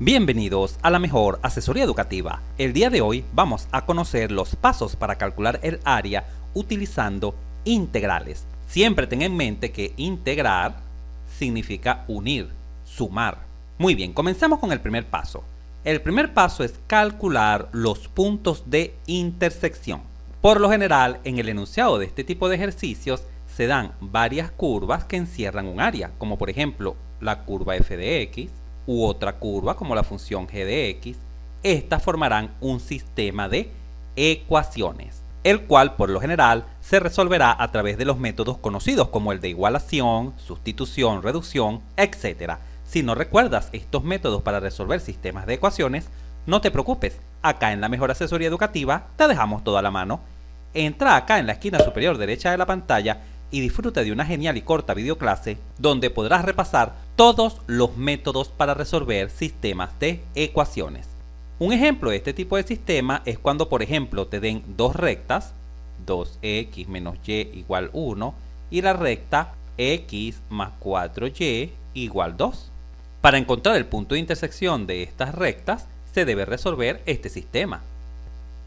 Bienvenidos a la mejor asesoría educativa. El día de hoy vamos a conocer los pasos para calcular el área utilizando integrales. Siempre ten en mente que integrar significa unir, sumar. Muy bien, comencemos con el primer paso. El primer paso es calcular los puntos de intersección. Por lo general, en el enunciado de este tipo de ejercicios se dan varias curvas que encierran un área, como por ejemplo la curva f de x, u otra curva como la función g de x. Estas formarán un sistema de ecuaciones, el cual por lo general se resolverá a través de los métodos conocidos como el de igualación, sustitución, reducción, etc. Si no recuerdas estos métodos para resolver sistemas de ecuaciones, no te preocupes, acá en la mejor asesoría educativa te dejamos toda la mano. Entra acá en la esquina superior derecha de la pantalla y disfruta de una genial y corta videoclase donde podrás repasar todos los métodos para resolver sistemas de ecuaciones. Un ejemplo de este tipo de sistema es cuando, por ejemplo, te den dos rectas, 2x menos y igual 1, y la recta x más 4y igual 2. Para encontrar el punto de intersección de estas rectas, se debe resolver este sistema.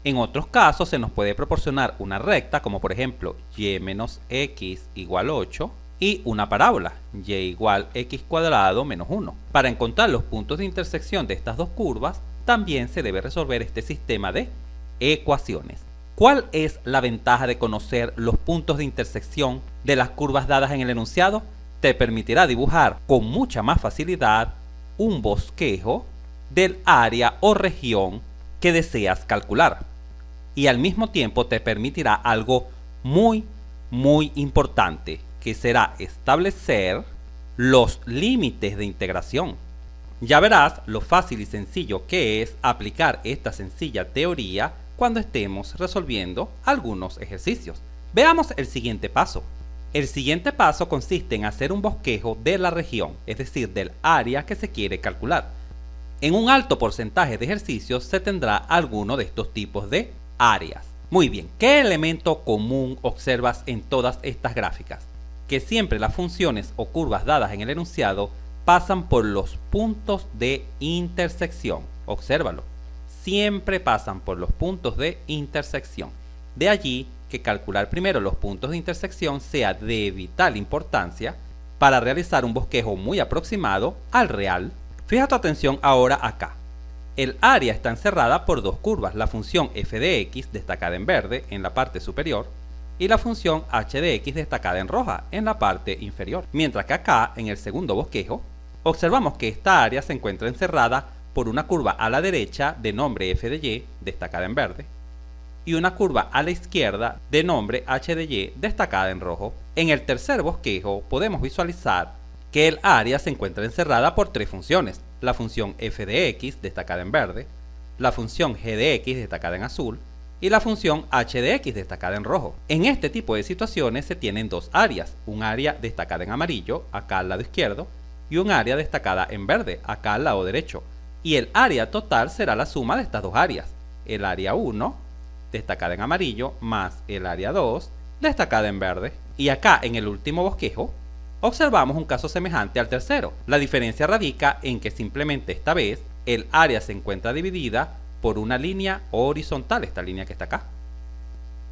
En otros casos se nos puede proporcionar una recta, como por ejemplo y menos x igual 8, y una parábola, y igual x cuadrado menos 1. Para encontrar los puntos de intersección de estas dos curvas, también se debe resolver este sistema de ecuaciones. ¿Cuál es la ventaja de conocer los puntos de intersección de las curvas dadas en el enunciado? Te permitirá dibujar con mucha más facilidad un bosquejo del área o región que deseas calcular. Y al mismo tiempo te permitirá algo muy importante, que será establecer los límites de integración. Ya verás lo fácil y sencillo que es aplicar esta sencilla teoría cuando estemos resolviendo algunos ejercicios. Veamos el siguiente paso. El siguiente paso consiste en hacer un bosquejo de la región, es decir, del área que se quiere calcular. En un alto porcentaje de ejercicios se tendrá alguno de estos tipos de áreas. Muy bien, ¿qué elemento común observas en todas estas gráficas? Que siempre las funciones o curvas dadas en el enunciado pasan por los puntos de intersección. Obsérvalo, siempre pasan por los puntos de intersección. De allí que calcular primero los puntos de intersección sea de vital importancia para realizar un bosquejo muy aproximado al real. Fija tu atención ahora acá. El área está encerrada por dos curvas, la función f de x destacada en verde en la parte superior y la función h de x destacada en roja en la parte inferior. Mientras que acá, en el segundo bosquejo, observamos que esta área se encuentra encerrada por una curva a la derecha de nombre f de y destacada en verde y una curva a la izquierda de nombre h de y destacada en rojo. En el tercer bosquejo podemos visualizar que el área se encuentra encerrada por tres funciones, la función f de x destacada en verde, la función g de x destacada en azul y la función h de x destacada en rojo. En este tipo de situaciones se tienen dos áreas, un área destacada en amarillo, acá al lado izquierdo, y un área destacada en verde, acá al lado derecho. Y el área total será la suma de estas dos áreas, el área 1, destacada en amarillo, más el área 2, destacada en verde. Y acá en el último bosquejo, observamos un caso semejante al tercero. La diferencia radica en que simplemente esta vez el área se encuentra dividida por una línea horizontal, esta línea que está acá,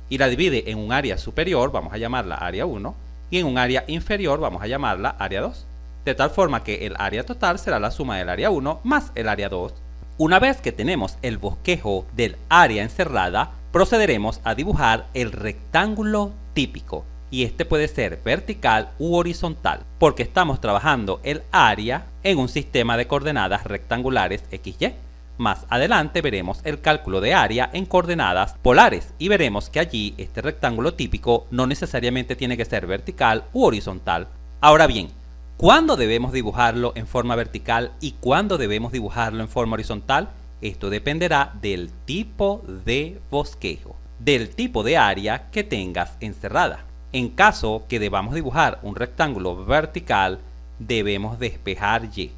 y la divide en un área superior, vamos a llamarla área 1, y en un área inferior, vamos a llamarla área 2, de tal forma que el área total será la suma del área 1 más el área 2. Una vez que tenemos el bosquejo del área encerrada, procederemos a dibujar el rectángulo típico. Y este puede ser vertical u horizontal, porque estamos trabajando el área en un sistema de coordenadas rectangulares XY. Más adelante veremos el cálculo de área en coordenadas polares y veremos que allí este rectángulo típico no necesariamente tiene que ser vertical u horizontal. Ahora bien, ¿cuándo debemos dibujarlo en forma vertical y cuándo debemos dibujarlo en forma horizontal? Esto dependerá del tipo de bosquejo, del tipo de área que tengas encerrada. En caso que debamos dibujar un rectángulo vertical, debemos despejar y.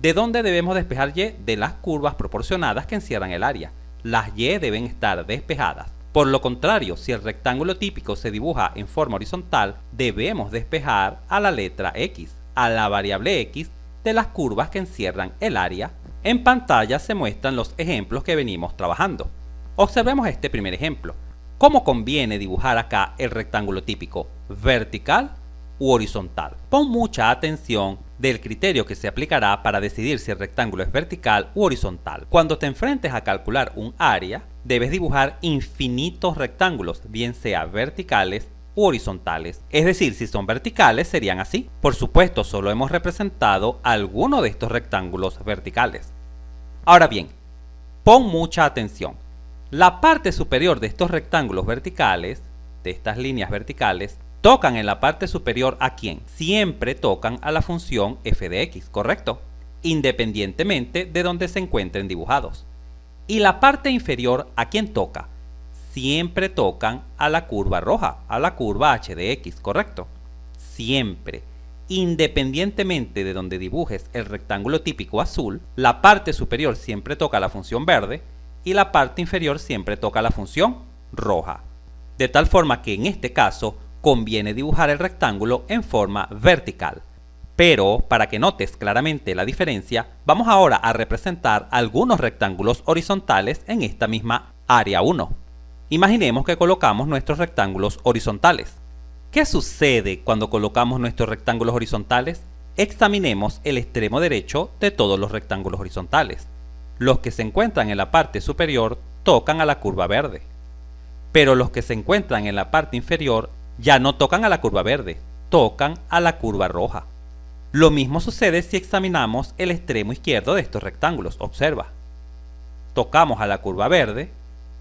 ¿De dónde debemos despejar y? De las curvas proporcionadas que encierran el área. Las y deben estar despejadas. Por lo contrario, si el rectángulo típico se dibuja en forma horizontal, debemos despejar a la letra x, a la variable x de las curvas que encierran el área En pantalla se muestran los ejemplos que venimos trabajando. Observemos este primer ejemplo. ¿Cómo conviene dibujar acá el rectángulo típico? ¿Vertical u horizontal? Pon mucha atención del criterio que se aplicará para decidir si el rectángulo es vertical u horizontal. Cuando te enfrentes a calcular un área, debes dibujar infinitos rectángulos, bien sea verticales u horizontales. Es decir, si son verticales serían así. Por supuesto, solo hemos representado alguno de estos rectángulos verticales. Ahora bien, pon mucha atención. La parte superior de estos rectángulos verticales, de estas líneas verticales, tocan en la parte superior ¿a quién? Siempre tocan a la función f de x, ¿correcto? Independientemente de donde se encuentren dibujados. ¿Y la parte inferior a quién toca? Siempre tocan a la curva roja, a la curva h de x, ¿correcto? Siempre. Independientemente de donde dibujes el rectángulo típico azul, la parte superior siempre toca a la función verde y la parte inferior siempre toca a la función roja. De tal forma que en este caso conviene dibujar el rectángulo en forma vertical. Pero, para que notes claramente la diferencia, vamos ahora a representar algunos rectángulos horizontales en esta misma área 1. Imaginemos que colocamos nuestros rectángulos horizontales. ¿Qué sucede cuando colocamos nuestros rectángulos horizontales? Examinemos el extremo derecho de todos los rectángulos horizontales. Los que se encuentran en la parte superior tocan a la curva verde, pero los que se encuentran en la parte inferior ya no tocan a la curva verde, tocan a la curva roja. Lo mismo sucede si examinamos el extremo izquierdo de estos rectángulos. Observa, tocamos a la curva verde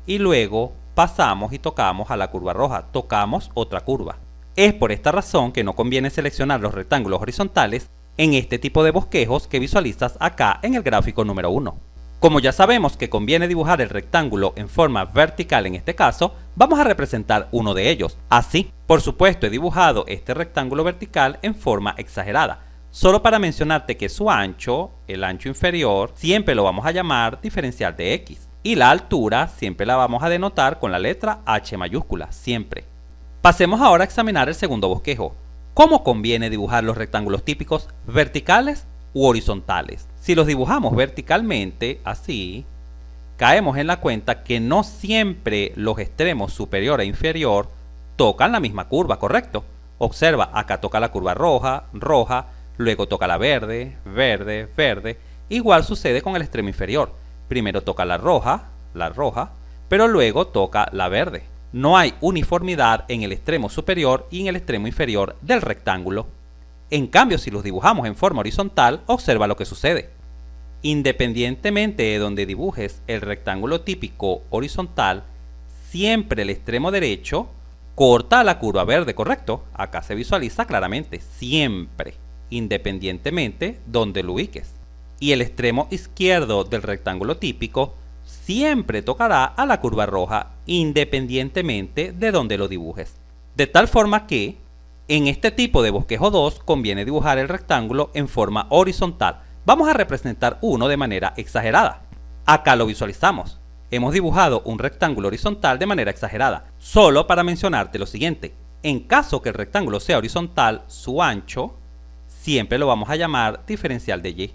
y luego pasamos y tocamos a la curva roja, tocamos otra curva. Es por esta razón que no conviene seleccionar los rectángulos horizontales en este tipo de bosquejos que visualizas acá en el gráfico número 1. Como ya sabemos que conviene dibujar el rectángulo en forma vertical en este caso, vamos a representar uno de ellos. Así, por supuesto he dibujado este rectángulo vertical en forma exagerada, solo para mencionarte que su ancho, el ancho inferior, siempre lo vamos a llamar diferencial de x. Y la altura siempre la vamos a denotar con la letra h mayúscula, siempre. Pasemos ahora a examinar el segundo bosquejo. ¿Cómo conviene dibujar los rectángulos típicos? ¿Verticales u horizontales? Si los dibujamos verticalmente, así, caemos en la cuenta que no siempre los extremos superior e inferior tocan la misma curva, ¿correcto? Observa, acá toca la curva roja, roja, luego toca la verde, verde, verde. Igual sucede con el extremo inferior. Primero toca la roja, pero luego toca la verde. No hay uniformidad en el extremo superior y en el extremo inferior del rectángulo. En cambio, si los dibujamos en forma horizontal, observa lo que sucede. Independientemente de donde dibujes el rectángulo típico horizontal, siempre el extremo derecho corta la curva verde, ¿correcto? Acá se visualiza claramente, siempre, independientemente donde lo ubiques. Y el extremo izquierdo del rectángulo típico siempre tocará a la curva roja, independientemente de donde lo dibujes. De tal forma que, en este tipo de bosquejo 2, conviene dibujar el rectángulo en forma horizontal. Vamos a representar uno de manera exagerada. Acá lo visualizamos. Hemos dibujado un rectángulo horizontal de manera exagerada. Solo para mencionarte lo siguiente. En caso que el rectángulo sea horizontal, su ancho siempre lo vamos a llamar diferencial de y.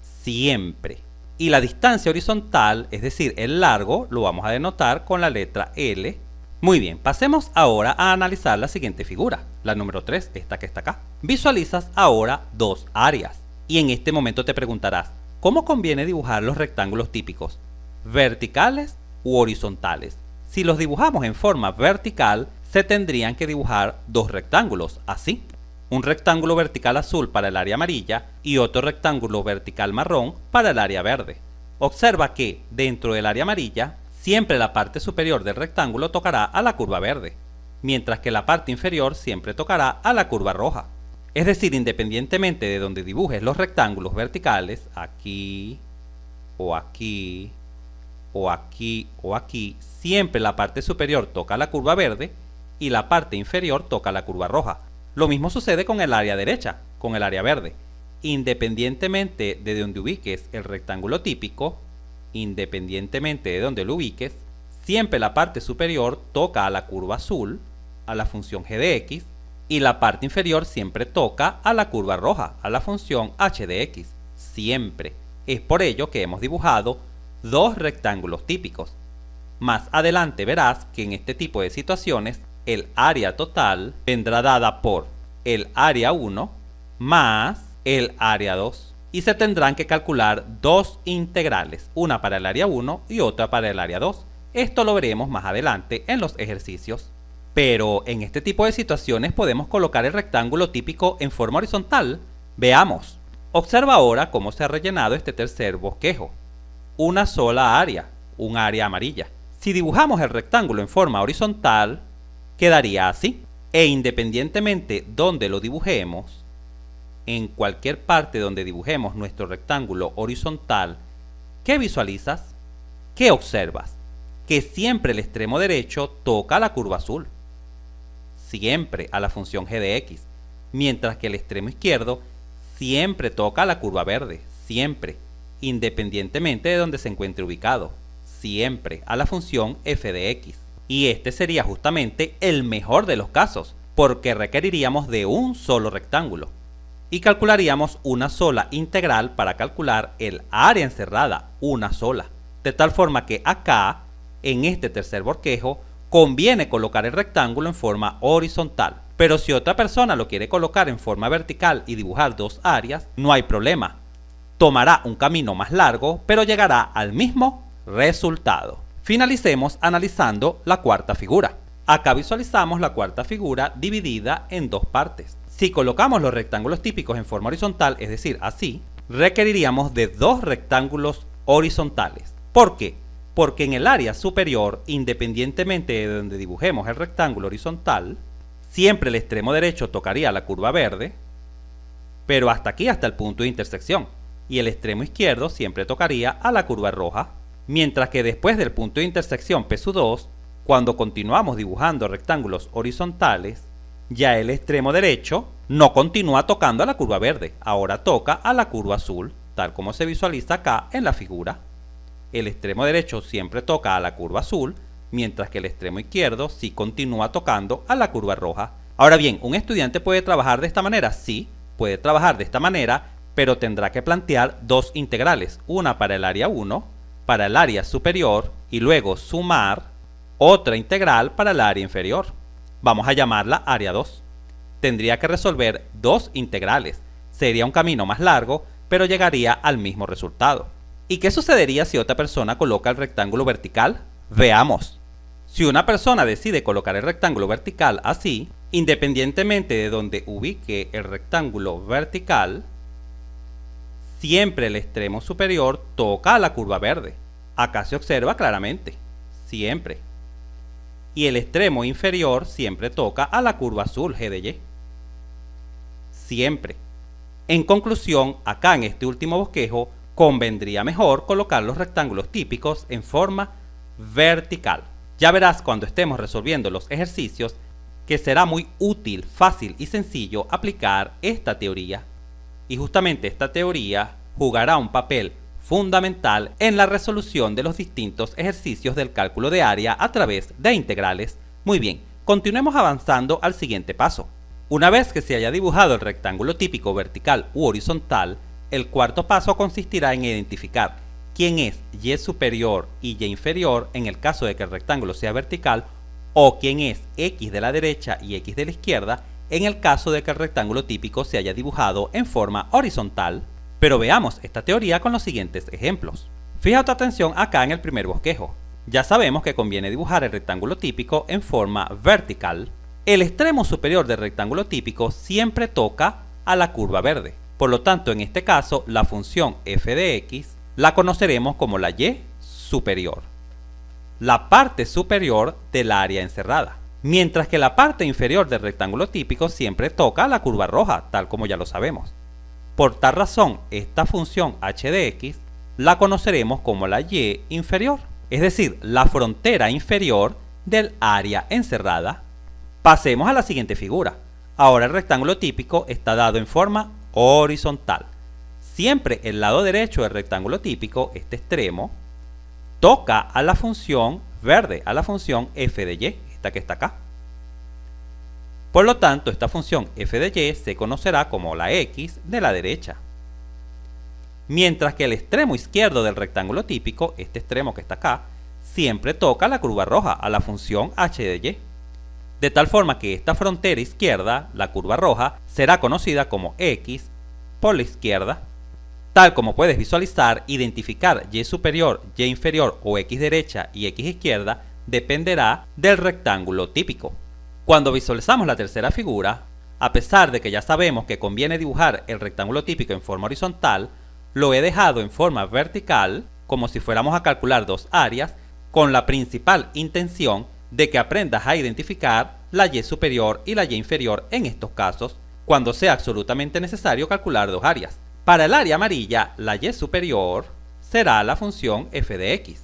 Siempre. Y la distancia horizontal, es decir, el largo, lo vamos a denotar con la letra L. Muy bien, pasemos ahora a analizar la siguiente figura, la número 3, esta que está acá. Visualizas ahora dos áreas. Y en este momento te preguntarás, ¿cómo conviene dibujar los rectángulos típicos? ¿Verticales u horizontales? Si los dibujamos en forma vertical, se tendrían que dibujar dos rectángulos, así. Un rectángulo vertical azul para el área amarilla y otro rectángulo vertical marrón para el área verde. Observa que, dentro del área amarilla, siempre la parte superior del rectángulo tocará a la curva verde, mientras que la parte inferior siempre tocará a la curva roja. Es decir, independientemente de donde dibujes los rectángulos verticales, aquí, o aquí, o aquí, o aquí, siempre la parte superior toca la curva verde y la parte inferior toca la curva roja. Lo mismo sucede con el área derecha, con el área verde. Independientemente de donde ubiques el rectángulo típico, siempre la parte superior toca a la curva azul, a la función g de x, y la parte inferior siempre toca a la curva roja, a la función h de x, siempre. Es por ello que hemos dibujado dos rectángulos típicos. Más adelante verás que en este tipo de situaciones el área total vendrá dada por el área 1 más el área 2. Y se tendrán que calcular dos integrales, una para el área 1 y otra para el área 2. Esto lo veremos más adelante en los ejercicios. Pero en este tipo de situaciones podemos colocar el rectángulo típico en forma horizontal. Veamos. Observa ahora cómo se ha rellenado este tercer bosquejo. Una sola área, un área amarilla. Si dibujamos el rectángulo en forma horizontal, quedaría así. E independientemente donde lo dibujemos, en cualquier parte donde dibujemos nuestro rectángulo horizontal, ¿qué visualizas? ¿Qué observas? Que siempre el extremo derecho toca la curva azul. Siempre a la función g de x, mientras que el extremo izquierdo siempre toca la curva verde, siempre, independientemente de donde se encuentre ubicado, siempre a la función f de x. Y este sería justamente el mejor de los casos, porque requeriríamos de un solo rectángulo. Y calcularíamos una sola integral para calcular el área encerrada, una sola. De tal forma que acá, en este tercer bosquejo, conviene colocar el rectángulo en forma horizontal. Pero si otra persona lo quiere colocar en forma vertical y dibujar dos áreas, no hay problema. Tomará un camino más largo, pero llegará al mismo resultado. Finalicemos analizando la cuarta figura. Acá visualizamos la cuarta figura dividida en dos partes. Si colocamos los rectángulos típicos en forma horizontal, es decir, así, requeriríamos de dos rectángulos horizontales. ¿Por qué? Porque en el área superior, independientemente de donde dibujemos el rectángulo horizontal, siempre el extremo derecho tocaría la curva verde, pero hasta aquí, hasta el punto de intersección, y el extremo izquierdo siempre tocaría a la curva roja, mientras que después del punto de intersección P2, cuando continuamos dibujando rectángulos horizontales, ya el extremo derecho no continúa tocando a la curva verde, ahora toca a la curva azul, tal como se visualiza acá en la figura. El extremo derecho siempre toca a la curva azul, mientras que el extremo izquierdo sí continúa tocando a la curva roja. Ahora bien, ¿un estudiante puede trabajar de esta manera? Sí, puede trabajar de esta manera, pero tendrá que plantear dos integrales, una para el área 1, para el área superior, y luego sumar otra integral para el área inferior. Vamos a llamarla área 2. Tendría que resolver dos integrales. Sería un camino más largo, pero llegaría al mismo resultado. ¿Y qué sucedería si otra persona coloca el rectángulo vertical? Veamos. Si una persona decide colocar el rectángulo vertical así, independientemente de donde ubique el rectángulo vertical, siempre el extremo superior toca a la curva verde. Acá se observa claramente. Siempre. Y el extremo inferior siempre toca a la curva azul g de y. Siempre. En conclusión, acá en este último bosquejo, convendría mejor colocar los rectángulos típicos en forma vertical. Ya verás cuando estemos resolviendo los ejercicios que será muy útil, fácil y sencillo aplicar esta teoría. Y justamente esta teoría jugará un papel fundamental en la resolución de los distintos ejercicios del cálculo de área a través de integrales. Muy bien, continuemos avanzando al siguiente paso. Una vez que se haya dibujado el rectángulo típico vertical u horizontal, el cuarto paso consistirá en identificar quién es y superior y y inferior en el caso de que el rectángulo sea vertical, o quién es x de la derecha y x de la izquierda en el caso de que el rectángulo típico se haya dibujado en forma horizontal. Pero veamos esta teoría con los siguientes ejemplos. Fija tu atención acá en el primer bosquejo. Ya sabemos que conviene dibujar el rectángulo típico en forma vertical. El extremo superior del rectángulo típico siempre toca a la curva verde. Por lo tanto, en este caso, la función f de x la conoceremos como la y superior, la parte superior del área encerrada. Mientras que la parte inferior del rectángulo típico siempre toca a la curva roja, tal como ya lo sabemos. Por tal razón, esta función h de x la conoceremos como la y inferior, es decir, la frontera inferior del área encerrada. Pasemos a la siguiente figura. Ahora el rectángulo típico está dado en forma horizontal. Siempre el lado derecho del rectángulo típico, este extremo, toca a la función verde, a la función f de y, esta que está acá. Por lo tanto, esta función f de y se conocerá como la x de la derecha. mientras que el extremo izquierdo del rectángulo típico, este extremo que está acá, siempre toca la curva roja a la función h de y. De tal forma que esta frontera izquierda, la curva roja, será conocida como x por la izquierda. Tal como puedes visualizar, identificar y superior, y inferior o x derecha y x izquierda dependerá del rectángulo típico. Cuando visualizamos la tercera figura, a pesar de que ya sabemos que conviene dibujar el rectángulo típico en forma horizontal, lo he dejado en forma vertical, como si fuéramos a calcular dos áreas, con la principal intención de que aprendas a identificar la y superior y la y inferior en estos casos, cuando sea absolutamente necesario calcular dos áreas. Para el área amarilla, la y superior será la función f de x,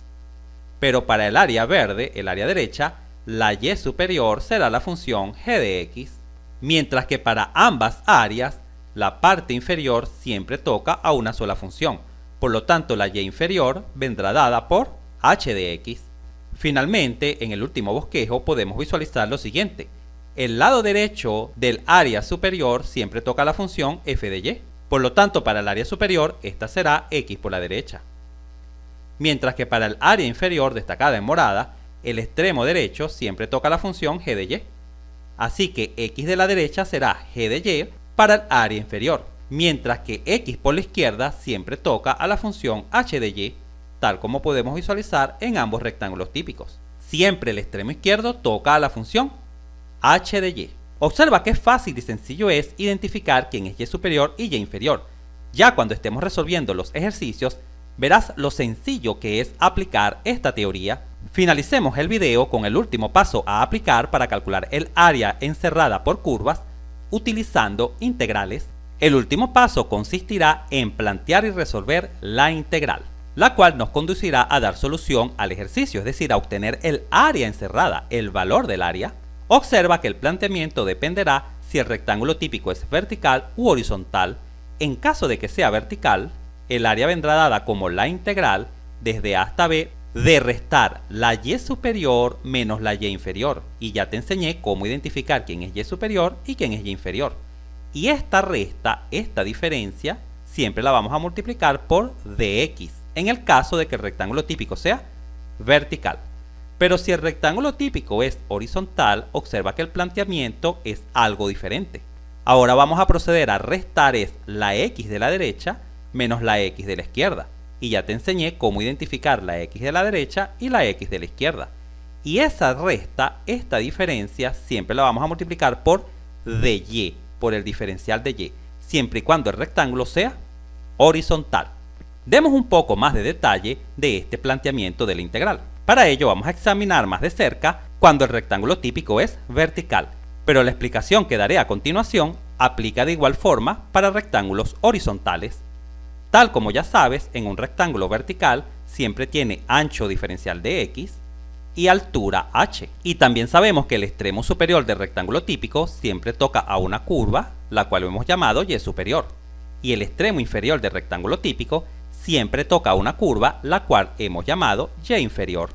pero para el área verde, el área derecha, la y superior será la función g de x, mientras que para ambas áreas, la parte inferior siempre toca a una sola función, por lo tanto la y inferior vendrá dada por h de x. Finalmente, en el último bosquejo podemos visualizar lo siguiente: el lado derecho del área superior siempre toca la función f de y, por lo tanto para el área superior esta será x por la derecha. Mientras que para el área inferior, destacada en morada, el extremo derecho siempre toca la función g de y. Así que x de la derecha será g de y para el área inferior, mientras que x por la izquierda siempre toca a la función h de y, tal como podemos visualizar en ambos rectángulos típicos. Siempre el extremo izquierdo toca a la función h de y. Observa qué fácil y sencillo es identificar quién es y superior y y inferior. Ya cuando estemos resolviendo los ejercicios, verás lo sencillo que es aplicar esta teoría. Finalicemos el video con el último paso a aplicar para calcular el área encerrada por curvas utilizando integrales. El último paso consistirá en plantear y resolver la integral, la cual nos conducirá a dar solución al ejercicio, es decir, a obtener el área encerrada, el valor del área. Observa que el planteamiento dependerá si el rectángulo típico es vertical u horizontal. En caso de que sea vertical, el área vendrá dada como la integral desde a hasta b de restar la y superior menos la y inferior. Y ya te enseñé cómo identificar quién es y superior y quién es y inferior. Y esta resta, esta diferencia, siempre la vamos a multiplicar por dx, en el caso de que el rectángulo típico sea vertical. Pero si el rectángulo típico es horizontal, observa que el planteamiento es algo diferente. Ahora vamos a proceder a restar la x de la derecha menos la x de la izquierda. Y ya te enseñé cómo identificar la x de la derecha y la x de la izquierda. Y esa resta, esta diferencia, siempre la vamos a multiplicar por dy, por el diferencial de y, siempre y cuando el rectángulo sea horizontal. Demos un poco más de detalle de este planteamiento de la integral. Para ello vamos a examinar más de cerca cuando el rectángulo típico es vertical, pero la explicación que daré a continuación aplica de igual forma para rectángulos horizontales. Tal como ya sabes, en un rectángulo vertical siempre tiene ancho diferencial de x y altura h. Y también sabemos que el extremo superior del rectángulo típico siempre toca a una curva, la cual hemos llamado y superior. Y el extremo inferior del rectángulo típico siempre toca a una curva, la cual hemos llamado y inferior.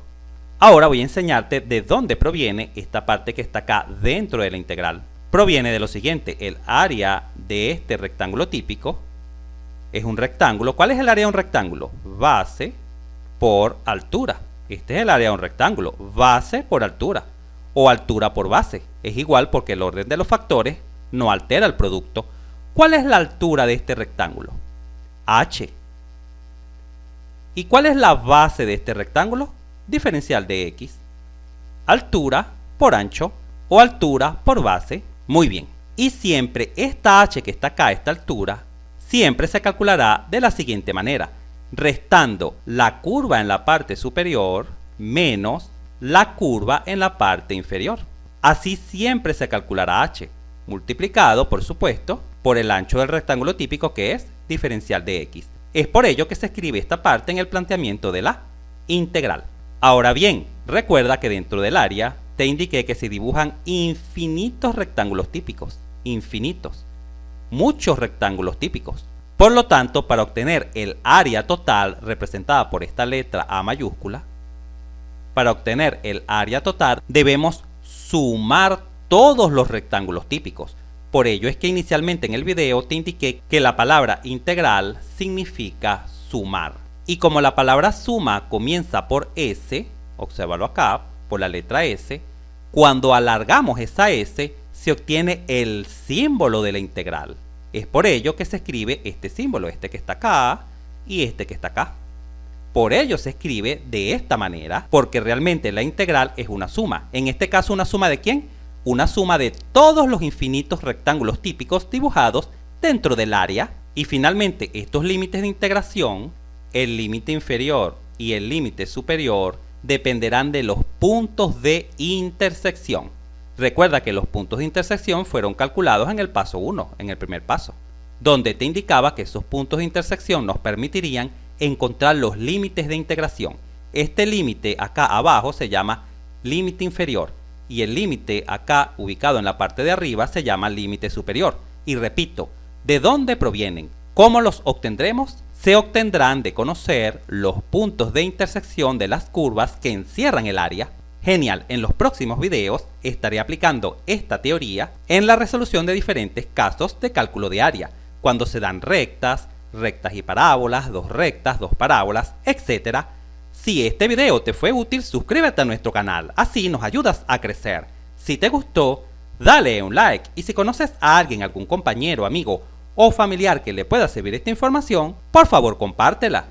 Ahora voy a enseñarte de dónde proviene esta parte que está acá dentro de la integral. Proviene de lo siguiente: el área de este rectángulo típico es un rectángulo. ¿Cuál es el área de un rectángulo? Base por altura. Este es el área de un rectángulo, base por altura, o altura por base. Es igual porque el orden de los factores no altera el producto. ¿Cuál es la altura de este rectángulo? H. ¿Y cuál es la base de este rectángulo? Diferencial de x. Altura por ancho o altura por base. Muy bien. Y siempre esta h que está acá, esta altura, siempre se calculará de la siguiente manera: restando la curva en la parte superior menos la curva en la parte inferior. Así siempre se calculará h, multiplicado, por supuesto, por el ancho del rectángulo típico, que es diferencial de x. Es por ello que se escribe esta parte en el planteamiento de la integral. Ahora bien, recuerda que dentro del área te indiqué que se dibujan infinitos rectángulos típicos. Infinitos. Muchos rectángulos típicos. Por lo tanto, para obtener el área total representada por esta letra A mayúscula, para obtener el área total debemos sumar todos los rectángulos típicos. Por ello es que inicialmente en el video te indiqué que la palabra integral significa sumar. Y como la palabra suma comienza por S, obsérvalo acá, por la letra S, cuando alargamos esa S se obtiene el símbolo de la integral. Es por ello que se escribe este símbolo, este que está acá y este que está acá. Por ello se escribe de esta manera, porque realmente la integral es una suma. En este caso, ¿una suma de quién? Una suma de todos los infinitos rectángulos típicos dibujados dentro del área. Y finalmente, estos límites de integración, el límite inferior y el límite superior, dependerán de los puntos de intersección. Recuerda que los puntos de intersección fueron calculados en el paso 1, en el primer paso, donde te indicaba que esos puntos de intersección nos permitirían encontrar los límites de integración. Este límite acá abajo se llama límite inferior y el límite acá ubicado en la parte de arriba se llama límite superior. Y repito, ¿de dónde provienen? ¿Cómo los obtendremos? Se obtendrán de conocer los puntos de intersección de las curvas que encierran el área. Genial, en los próximos videos estaré aplicando esta teoría en la resolución de diferentes casos de cálculo de área, cuando se dan rectas y parábolas, dos rectas, dos parábolas, etc. Si este video te fue útil, suscríbete a nuestro canal, así nos ayudas a crecer. Si te gustó, dale un like y si conoces a alguien, algún compañero, amigo o familiar que le pueda servir esta información, por favor compártela.